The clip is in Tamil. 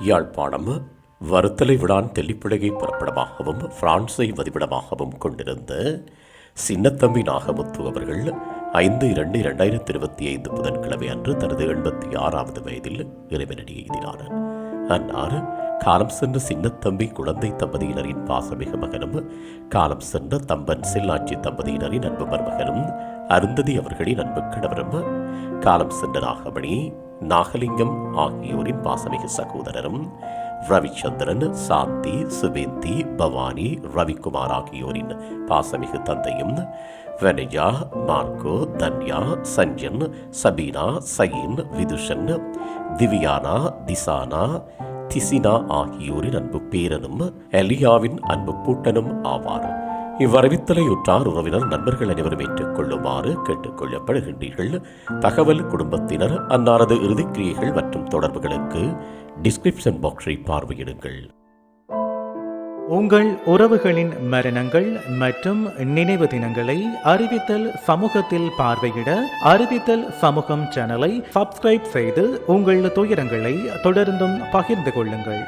யாழ்ப்பாணம் வருத்தலை விடான் தெல்லிப்பிழையை புறப்படமாகவும் பிரான்ஸை வதிவிடமாகவும் கொண்டிருந்த சின்னத்தம்பி நாகமுத்து அவர்கள் 5/2/2025 புதன்கிழமை அன்று தனது 86வது வயதில் இறைவனடி எய்தினார். அன்னார் காலம் சென்ற சின்னத்தம்பி குழந்தை தம்பதியினரின் பாசமிகு மகனும், காலம் சென்ற தம்பன் செல்லாட்சி தம்பதியினரின் அன்பு மருமகனும், அருந்ததி அவர்களின் அன்பு கணவரும், காலம் சென்ற நாகமணி நாகலிங்கம் ஆகியோரின் பாசமிகு சகோதரரும், ரவிச்சந்திரன், சாந்தி, சுவேந்தி, பவானி, ரவிக்குமார் ஆகியோரின் பாசமிகு தந்தையும், வனிஜா, மார்க்கோ, தன்யா, சஞ்சன், சபீனா, சயீன், விதுஷன், திவ்யானா, திசானா, திசினா ஆகியோரின் அன்பு பேரனும், எலியாவின் அன்பு பூட்டனும் ஆவார். இவ்வறிவித்தலை உற்றார் உறவினர் நண்பர்கள் அனைவரும் ஏற்றுக் கொள்ளுமாறு கேட்டுக் கொள்ளப்படுகின்றீர்கள். தகவல் குடும்பத்தினர் அன்னாரது இறுதிக்கிரியைகள் மற்றும் தொடர்புகளுக்கு டிஸ்கிரிப்ஷன் பாக்ஸை பார்வையிடுங்கள். உங்கள் உறவுகளின் மரணங்கள் மற்றும் நினைவு தினங்களை அறிவித்தல் சமூகத்தில் பார்வையிட அறிவித்தல் சமூகம் சேனலை சப்ஸ்கிரைப் செய்து உங்கள் துயரங்களை தொடர்ந்தும் பகிர்ந்து கொள்ளுங்கள்.